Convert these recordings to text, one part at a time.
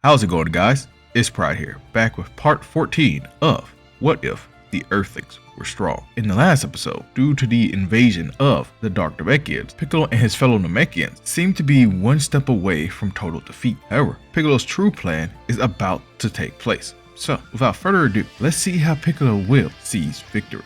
How's it going, guys? It's Pride here, back with part 14 of What If the Earthlings Were Strong. In the last episode, due to the invasion of the Dark Namekians, Piccolo and his fellow Namekians seem to be one step away from total defeat. However, Piccolo's true plan is about to take place. So, without further ado, let's see how Piccolo will seize victory.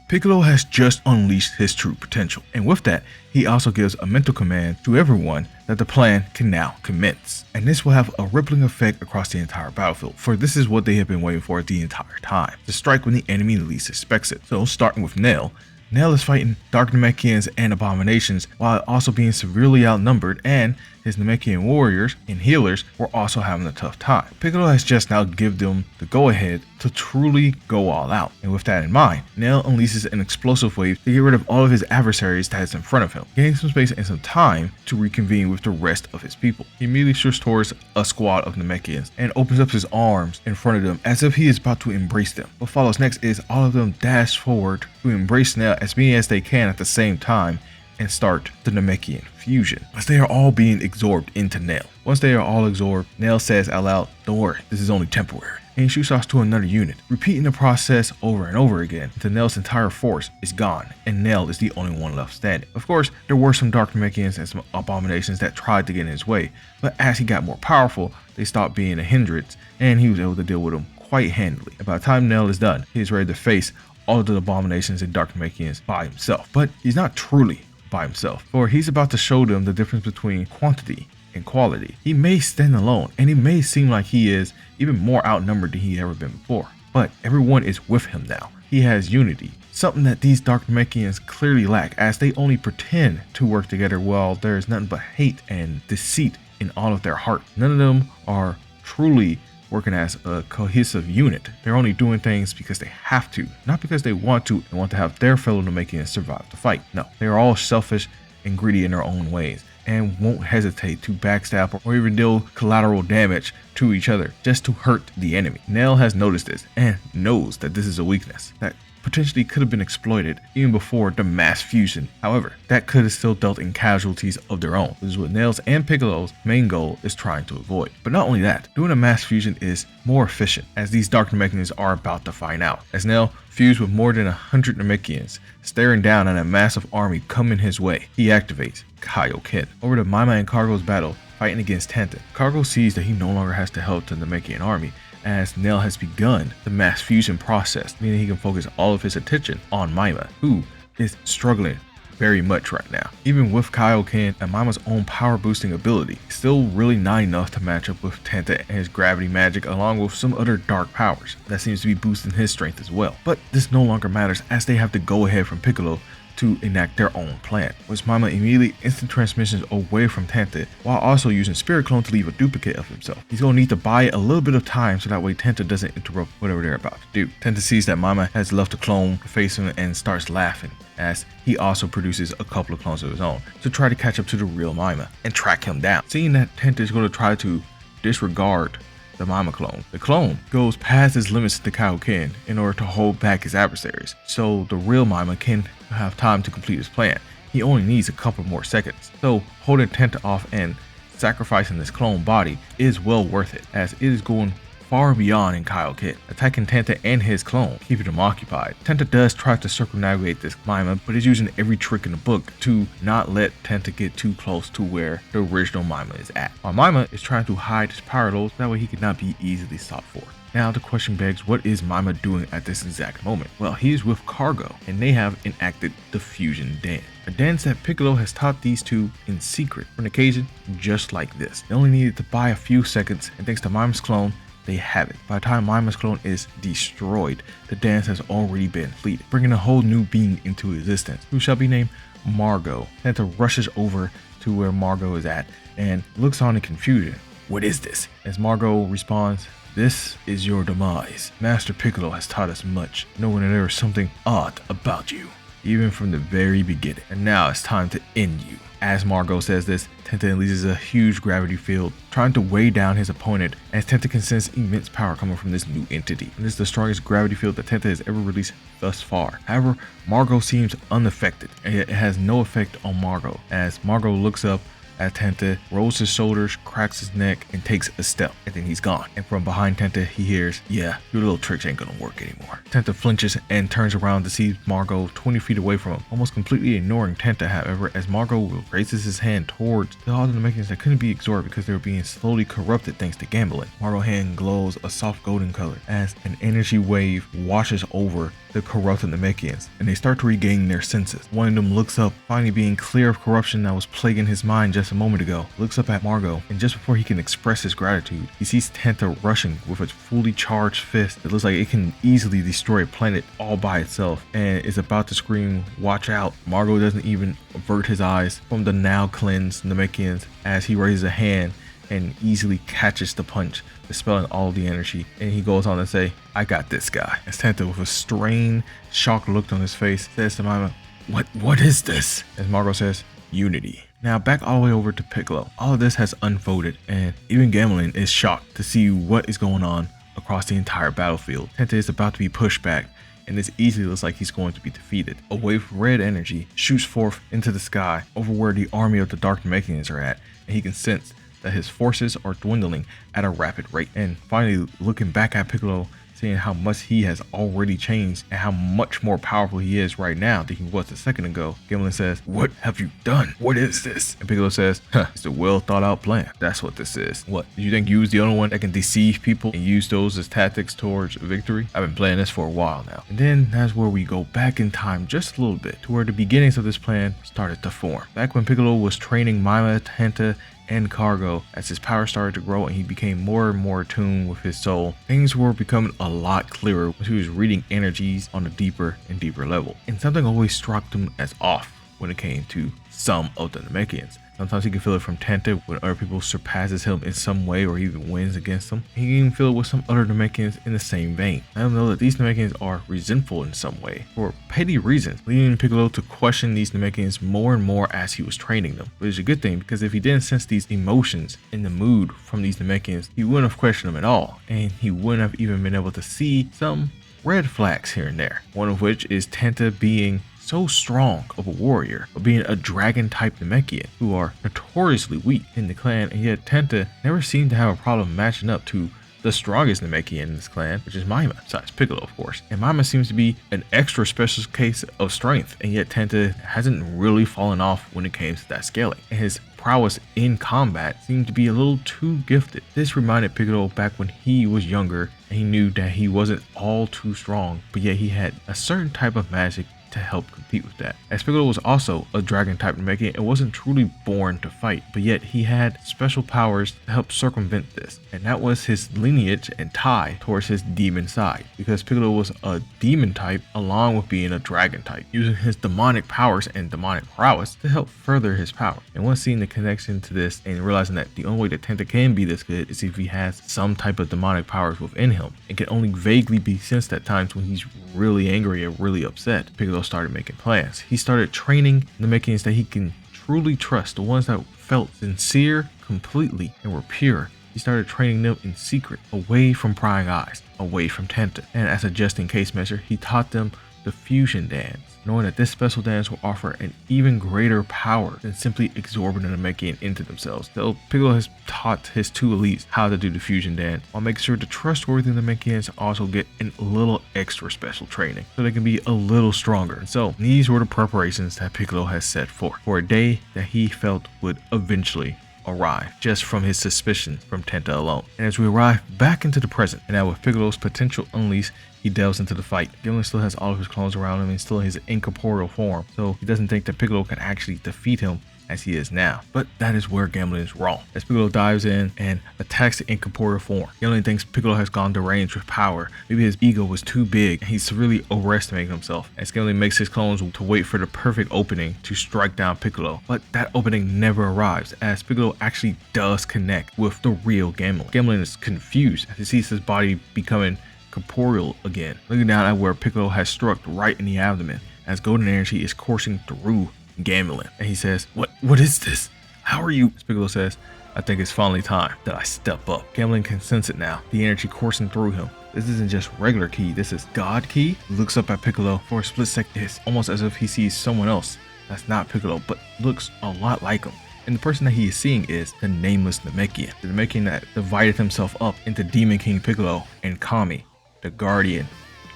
Piccolo has just unleashed his true potential, and with that, he also gives a mental command to everyone that the plan can now commence. And this will have a rippling effect across the entire battlefield, for this is what they have been waiting for the entire time, to strike when the enemy least expects it. So starting with Nail is fighting Dark Namekians and Abominations while also being severely outnumbered, and his Namekian warriors and healers were also having a tough time. Piccolo has just now given them the go-ahead to truly go all out, and with that in mind, Nail unleashes an explosive wave to get rid of all of his adversaries that is in front of him, gaining some space and some time to reconvene with the rest of his people. He immediately shoots towards a squad of Namekians and opens up his arms in front of them as if he is about to embrace them. What follows next is all of them dash forward to embrace Nail as many as they can at the same time and start the Namekian fusion, as they are all being absorbed into Nail. Once they are all absorbed, Nail says out loud, "Don't worry, this is only temporary," and he shoots off to another unit, repeating the process over and over again until Nail's entire force is gone and Nail is the only one left standing. Of course, there were some Dark Namekians and some Abominations that tried to get in his way, but as he got more powerful, they stopped being a hindrance and he was able to deal with them quite handily. And by the time Nail is done, he is ready to face all of the Abominations and Dark Namekians by himself. But he's not truly by himself, for he's about to show them the difference between quantity and quality. He may stand alone, and it may seem like he is even more outnumbered than he ever been before, but everyone is with him now. He has unity, something that these Dark Namekians clearly lack, as they only pretend to work together while there is nothing but hate and deceit in all of their heart. None of them are truly working as a cohesive unit. They're only doing things because they have to, not because they want to and want to have their fellow Namekians survive the fight. No, they are all selfish and greedy in their own ways and won't hesitate to backstab or even deal collateral damage to each other just to hurt the enemy. Nail has noticed this and knows that this is a weakness that potentially could have been exploited even before the mass fusion. However, that could have still dealt in casualties of their own. This is what Nail's and Piccolo's main goal is trying to avoid. But not only that, doing a mass fusion is more efficient, as these Dark Namekians are about to find out. As Nail fused with more than 100 Namekians, staring down at a massive army coming his way, he activates Kaioken. Over to Mima and Cargo's battle, fighting against Tenta. Cargo sees that he no longer has to help the Namekian army, as Nail has begun the mass fusion process, meaning he can focus all of his attention on Mima, who is struggling very much right now. Even with Kaioken and Mima's own power boosting ability, still really not enough to match up with Tenta and his gravity magic, along with some other dark powers that seems to be boosting his strength as well. But this no longer matters, as they have to go ahead from Piccolo to enact their own plan, which Mima immediately instant transmissions away from Tenta while also using Spirit Clone to leave a duplicate of himself. He's going to need to buy a little bit of time so that way Tenta doesn't interrupt whatever they're about to do. Tenta sees that Mima has left a clone to face him and starts laughing, as he also produces a couple of clones of his own to try to catch up to the real Mima and track him down. Seeing that Tenta is going to try to disregard the Mima clone, the clone goes past his limits to Kaioken in order to hold back his adversaries, so the real Mima can have time to complete his plan. He only needs a couple more seconds, so holding Tenta off and sacrificing this clone body is well worth it, as it is going far beyond in Kaioken, attacking Tenta and his clone, keeping him occupied. Tenta does try to circumnavigate this Mima, but is using every trick in the book to not let Tenta get too close to where the original Mima is at, while Mima is trying to hide his power loads, that way he cannot be easily sought for. Now the question begs, what is Mima doing at this exact moment? Well, he is with Cargo, and they have enacted the fusion dance. A dance that Piccolo has taught these two in secret for an occasion just like this. They only needed to buy a few seconds, and thanks to Mima's clone, they have it. By the time Mima's clone is destroyed, the dance has already been completed, bringing a whole new being into existence, who shall be named Margot. Tenta rushes over to where Margot is at and looks on in confusion. "What is this?" As Margot responds, "This is your demise. Master Piccolo has taught us much, knowing that there is something odd about you, even from the very beginning. And now it's time to end you." As Margot says this, Tenta releases a huge gravity field, trying to weigh down his opponent, as Tenta can sense immense power coming from this new entity. And this is the strongest gravity field that Tenta has ever released thus far. However, Margot seems unaffected, and it has no effect on Margot, as Margot looks up as Tenta rolls his shoulders, cracks his neck, and takes a step, and then he's gone. And from behind Tenta, he hears, "Yeah, your little tricks ain't gonna work anymore." Tenta flinches and turns around to see Margot 20 feet away from him, almost completely ignoring Tenta, however, as Margot raises his hand towards all the namekians that couldn't be absorbed because they were being slowly corrupted thanks to gambling. Margot's hand glows a soft golden color as an energy wave washes over the corrupted namekians, and they start to regain their senses. One of them looks up, finally being clear of corruption that was plaguing his mind just a moment ago, looks up at Margot, and just before he can express his gratitude, he sees Tenta rushing with its fully charged fist that looks like it can easily destroy a planet all by itself, and is about to scream, "Watch out." Margot doesn't even avert his eyes from the now cleansed namekians as he raises a hand and easily catches the punch, dispelling all the energy. And he goes on to say, "I got this guy." As Tenta, with a strained, shocked look on his face, says to Mima, What is this?" As Margot says, "Unity." Now back all the way over to Piccolo. All of this has unfolded, and even Gamelin is shocked to see what is going on across the entire battlefield. Tenta is about to be pushed back, and this easily looks like he's going to be defeated. A wave of red energy shoots forth into the sky over where the army of the Dark Namekians are at, and he can sense that his forces are dwindling at a rapid rate. And finally, looking back at Piccolo, seeing how much he has already changed and how much more powerful he is right now than he was a second ago, Gamelin says, "What have you done? What is this?" And Piccolo says, "It's a well thought out plan. That's what this is." "What, do you think you was the only one that can deceive people and use those as tactics towards victory? I've been playing this for a while now." And then that's where we go back in time just a little bit to where the beginnings of this plan started to form. Back when Piccolo was training Mima, Tenta, and Cargo, as his power started to grow and he became more and more attuned with his soul, things were becoming a lot clearer when he was reading energies on a deeper and deeper level. And something always struck him as off when it came to some of the namekians. Sometimes he can feel it from Tenta when other people surpasses him in some way or even wins against him. He can even feel it with some other namekians in the same vein. Let him know that these namekians are resentful in some way for petty reasons, leading Piccolo to question these namekians more and more as he was training them. Which is a good thing, because if he didn't sense these emotions in the mood from these namekians, he wouldn't have questioned them at all, and he wouldn't have even been able to see some red flags here and there. One of which is Tenta being so strong of a warrior, but being a dragon type Namekian who are notoriously weak in the clan, and yet Tenta never seemed to have a problem matching up to the strongest Namekian in this clan, which is Mima, besides Piccolo of course. And Mima seems to be an extra special case of strength, and yet Tenta hasn't really fallen off when it came to that scaling, and his prowess in combat seemed to be a little too gifted. This reminded Piccolo back when he was younger and he knew that he wasn't all too strong, but yet he had a certain type of magic to help compete with that. As Piccolo was also a dragon type Namekian and wasn't truly born to fight, but yet he had special powers to help circumvent this, and that was his lineage and tie towards his demon side, because Piccolo was a demon type along with being a dragon type, using his demonic powers and demonic prowess to help further his power. And once seeing the connection to this and realizing that the only way that Tenta can be this good is if he has some type of demonic powers within him and can only vaguely be sensed at times when he's really angry or really upset, Piccolo started making plans. He started training the Namekians that he can truly trust, the ones that felt sincere completely and were pure. He started training them in secret, away from prying eyes, away from Tenta. And as a just in case measure, he taught them the fusion dance, knowing that this special dance will offer an even greater power than simply absorbing a Namekian into themselves. So Piccolo has taught his two elites how to do the fusion dance, while making sure the trustworthy Namekians also get a little extra special training so they can be a little stronger. And so these were the preparations that Piccolo has set forth for a day that he felt would eventually arrive, just from his suspicion from Tenta alone. And as we arrive back into the present, and now with Piccolo's potential unleashed, he delves into the fight. Gamelin still has all of his clones around him and still in his incorporeal form, so he doesn't think that Piccolo can actually defeat him as he is now. But that is where Gamelin is wrong, as Piccolo dives in and attacks the incorporeal form. Gamelin thinks Piccolo has gone deranged with power. Maybe his ego was too big and he's severely overestimating himself, as Gamelin makes his clones to wait for the perfect opening to strike down Piccolo. But that opening never arrives, as Piccolo actually does connect with the real Gamelin. Gamelin is confused as he sees his body becoming corporeal again, looking down at where Piccolo has struck right in the abdomen, as golden energy is coursing through Gamelin. And he says, What is this? How are you? As Piccolo says, "I think it's finally time that I step up." Gamelin can sense it now, the energy coursing through him. This isn't just regular ki, this is God ki. He looks up at Piccolo for a split second. It's almost as if he sees someone else that's not Piccolo, but looks a lot like him. And the person that he is seeing is the nameless Namekian. The Namekian that divided himself up into Demon King Piccolo and Kami, the guardian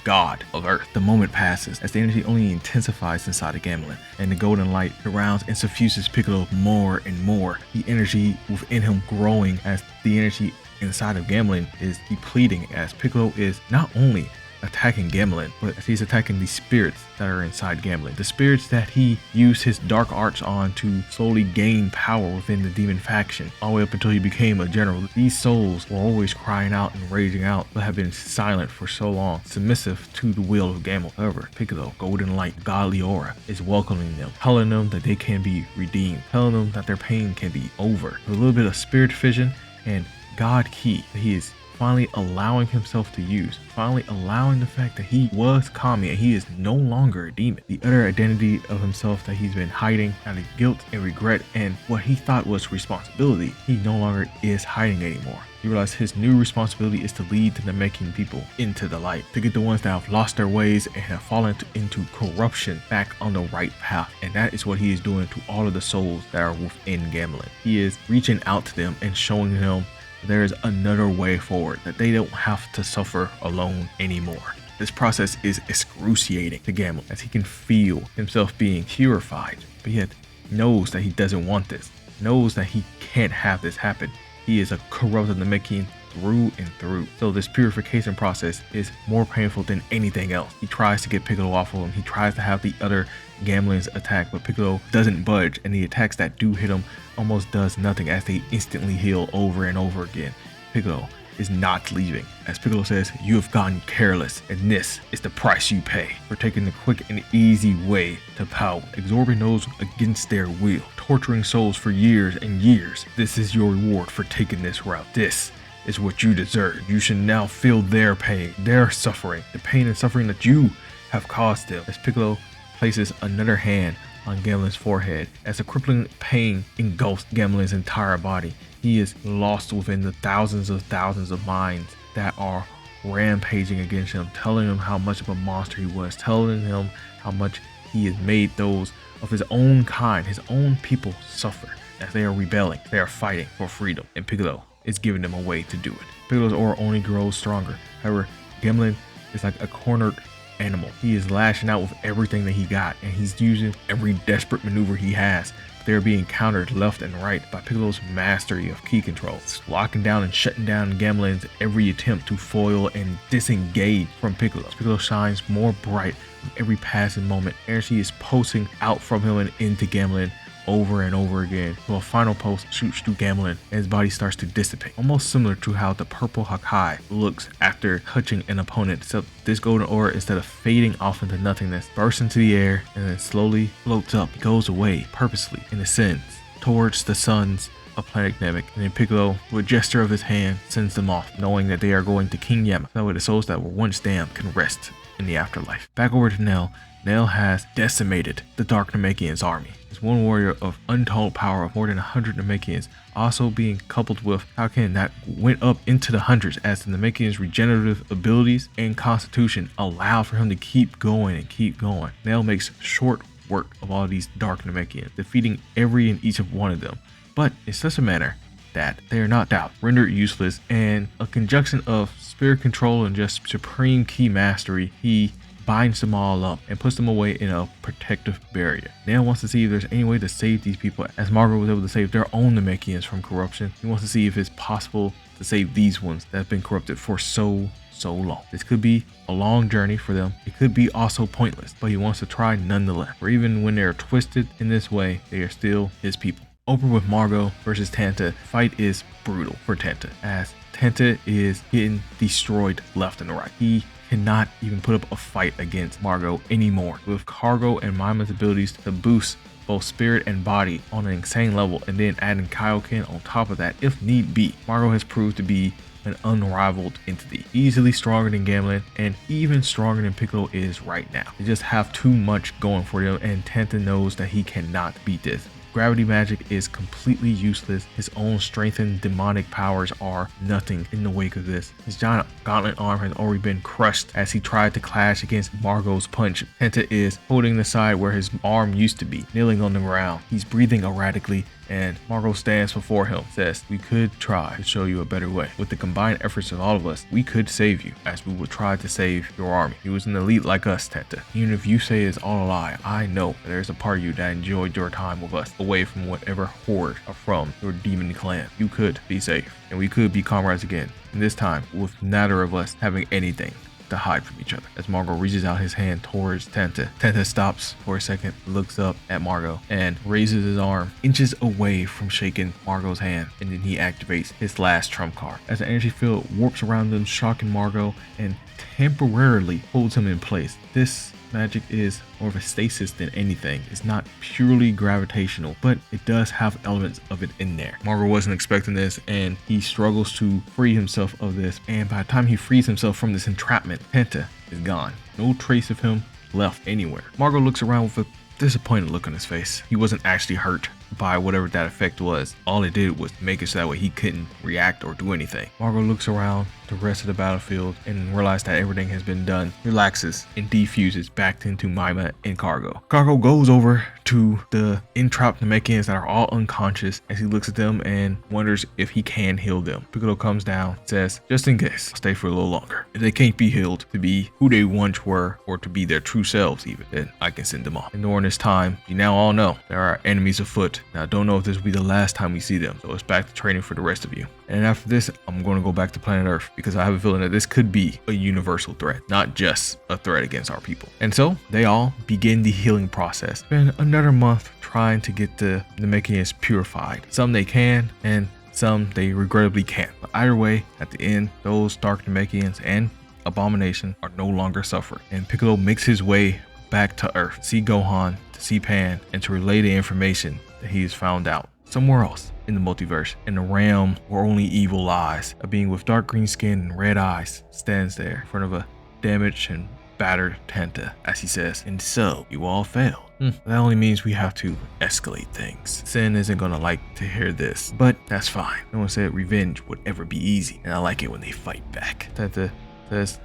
god of Earth. The moment passes as the energy only intensifies inside of Gamelin, and the golden light surrounds and suffuses Piccolo more and more. The energy within him growing as the energy inside of Gamelin is depleting, as Piccolo is not only attacking Gamelin, but he's attacking the spirits that are inside Gamelin. The spirits that he used his dark arts on to slowly gain power within the demon faction, all the way up until he became a general. These souls were always crying out and raging out, but have been silent for so long, submissive to the will of Gamelin. However, Piccolo, golden light, godly aura, is welcoming them, telling them that they can be redeemed, telling them that their pain can be over. With a little bit of spirit vision and God key that he is finally allowing himself to use, finally allowing the fact that he was Kami and he is no longer a demon. The utter identity of himself that he's been hiding out of guilt and regret and what he thought was responsibility, he no longer is hiding anymore. He realized his new responsibility is to lead the Namekian people into the light, to get the ones that have lost their ways and have fallen into corruption back on the right path. And that is what he is doing to all of the souls that are within Gamelin. He is reaching out to them and showing them there is another way forward, that they don't have to suffer alone anymore. This process is excruciating to Gamelin as he can feel himself being purified, but yet knows that he doesn't want this, knows that he can't have this happen. He is a corrupted Namekian through and through. So this purification process is more painful than anything else. He tries to get Piccolo off of him. He tries to have the other Gamelins attack, but Piccolo doesn't budge, and the attacks that do hit him almost does nothing as they instantly heal over and over again. Piccolo is not leaving. As Piccolo says, you have gotten careless, and this is the price you pay for taking the quick and easy way to power, absorbing those against their will, torturing souls for years and years. This is your reward for taking this route. This is what you deserve. You should now feel their pain, their suffering, the pain and suffering that you have caused them. As Piccolo places another hand on Gamelin's forehead, as a crippling pain engulfs Gamelin's entire body, he is lost within the thousands of minds that are rampaging against him, telling him how much of a monster he was, telling him how much he has made those of his own kind, his own people, suffer as they are rebelling, they are fighting for freedom, and Piccolo is giving them a way to do it. Piccolo's aura only grows stronger. However, Gamelin is like a cornered animal. He is lashing out with everything that he got, and he's using every desperate maneuver he has. They're being countered left and right by Piccolo's mastery of key controls, locking down and shutting down Gamelin's every attempt to foil and disengage from Piccolo. Piccolo shines more bright with every passing moment. Energy is pulsing out from him and into Gamelin over and over again, so a final pulse shoots through Gamelin and his body starts to dissipate, almost similar to how the purple Hakai looks after touching an opponent, except this golden aura, instead of fading off into nothingness, bursts into the air and then slowly floats up, goes away purposely and ascends towards the suns of planet Namek, and then Piccolo, with a gesture of his hand, sends them off, knowing that they are going to King Yama, that way the souls that were once damned can rest in the afterlife. Back over to Nell. Nell has decimated the Dark Namekians army. This one warrior of untold power of more than 100 Namekians, also being coupled with Falcon that went up into the hundreds, as the Namekians' regenerative abilities and constitution allow for him to keep going and keep going. Nell makes short work of all these Dark Namekians, defeating every and each of one of them, but in such a manner that they are not doubt rendered useless, and a conjunction of spirit control and just supreme key mastery, he binds them all up and puts them away in a protective barrier. Nell wants to see if there's any way to save these people, as Margot was able to save their own Namekians from corruption. He wants to see if it's possible to save these ones that have been corrupted for so long. This could be a long journey for them. It could be also pointless, but he wants to try nonetheless. For even when they're twisted in this way, they are still his people. Over with Margot versus Tanta. Fight is brutal for Tanta, as Tanta is getting destroyed left and right. He cannot even put up a fight against Margot anymore. With Cargo and Maima's abilities to boost both spirit and body on an insane level, and then adding Kaioken on top of that if need be, Margot has proved to be an unrivaled entity, easily stronger than Gamelin and even stronger than Piccolo is right now. They just have too much going for them, and Tanta knows that he cannot beat this. Gravity magic is completely useless. His own strengthened demonic powers are nothing in the wake of this. His giant gauntlet arm has already been crushed as he tried to clash against Margot's punch. Tanta is holding the side where his arm used to be, kneeling on the ground. He's breathing erratically and Margot stands before him, says, "We could try to show you a better way. With the combined efforts of all of us, we could save you, as we would try to save your army. He was an elite like us, Tenta. Even if you say it's all a lie, I know that there's a part of you that enjoyed your time with us, away from whatever horde are from your demon clan. You could be safe, and we could be comrades again, and this time with neither of us having anything to hide from each other." As Margot reaches out his hand towards Tenta, Tenta stops for a second, looks up at Margot, and raises his arm inches away from shaking Margot's hand, and then he activates his last trump card. As the energy field warps around him, shocking Margot and temporarily holds him in place. This magic is more of a stasis than anything. It's not purely gravitational, but it does have elements of it in there. Margot wasn't expecting this, and he struggles to free himself of this, and by the time he frees himself from this entrapment, Tenta is gone. No trace of him left anywhere. Margot looks around with a disappointed look on his face. He wasn't actually hurt by whatever that effect was. All it did was make it so that way he couldn't react or do anything. Margot looks around the rest of the battlefield and realizes that everything has been done, relaxes, and defuses back into Mima and Cargo. Cargo goes over to the entrapped namekians that are all unconscious as he looks at them and wonders if he can heal them. Piccolo comes down, says, "Just in case, I'll stay for a little longer. If they can't be healed to be who they once were, or to be their true selves even, then I can send them off. And during this time, you now all know there are enemies afoot. Now I don't know if this will be the last time we see them, so it's back to training for the rest of you. And after this, I'm going to go back to planet Earth, because I have a feeling that this could be a universal threat, not just a threat against our people." And so they all begin the healing process. Spend another month trying to get the namekians purified. Some they can, and some they regrettably can't. But either way, at the end, those dark namekians and Abomination are no longer suffering. And Piccolo makes his way back to Earth, to see Gohan, to see Pan, and to relay the information that he has found out somewhere else in the multiverse, in the realm where only evil lies. A being with dark green skin and red eyes stands there in front of a damaged and battered Tenta as he says, "And so, you all failed. That only means we have to escalate things. Sin isn't gonna like to hear this, but that's fine. No one said revenge would ever be easy, and I like it when they fight back." Tenta says,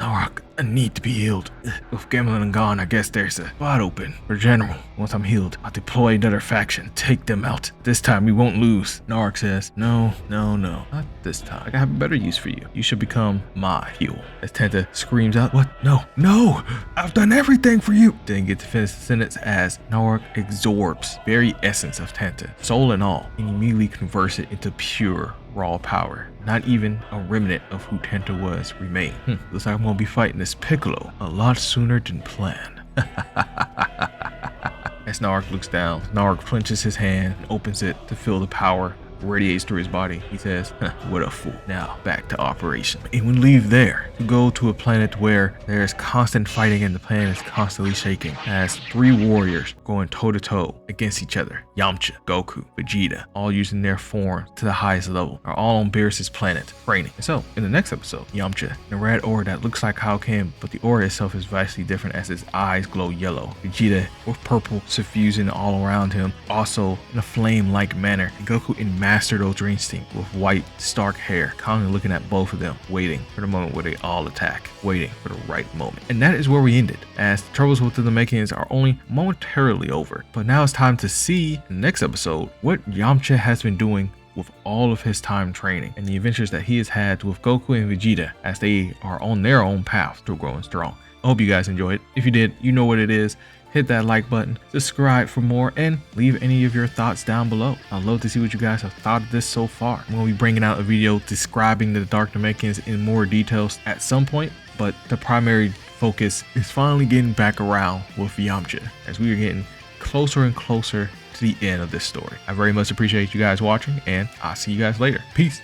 "Narok, I need to be healed. With Gamelin gone, I guess there's a spot open for General. Once I'm healed, I'll deploy another faction, take them out. This time we won't lose." Narok says, No, not this time. I have a better use for you. You should become my fuel." As Tenta screams out, "What? No, I've done everything for you." Didn't get to finish the sentence as Narok absorbs the very essence of Tenta, soul and all, and immediately converts it into pure raw power. Not even a remnant of who Tenta was remained. Looks like I'm gonna be fighting this Piccolo a lot sooner than planned. As Narok looks down, Narok clenches his hand and opens it to feel the power radiates through his body. He says, "What a fool. Now back to operation." And we leave there to go to a planet where there is constant fighting and the planet is constantly shaking, as three warriors going toe to toe against each other. Yamcha, Goku, Vegeta, all using their form to the highest level, are all on Beerus' planet training. And so in the next episode, Yamcha in a red aura that looks like Kaioken, but the aura itself is vastly different as his eyes glow yellow. Vegeta with purple suffusing all around him, also in a flame-like manner. And Goku in Master Ultra Instinct with white, stark hair, calmly looking at both of them, waiting for the moment where they all attack, waiting for the right moment. And that is where we ended, as the troubles with the namekians are only momentarily over. But now it's time to see in the next episode what Yamcha has been doing with all of his time training and the adventures that he has had with Goku and Vegeta as they are on their own path to growing strong. I hope you guys enjoyed it. If you did, you know what it is. Hit that like button, subscribe for more, and leave any of your thoughts down below. I'd love to see what you guys have thought of this so far. I'm going to be bringing out a video describing the Dark Namekians in more details at some point, but the primary focus is finally getting back around with Yamcha, as we are getting closer and closer to the end of this story. I very much appreciate you guys watching, and I'll see you guys later. Peace.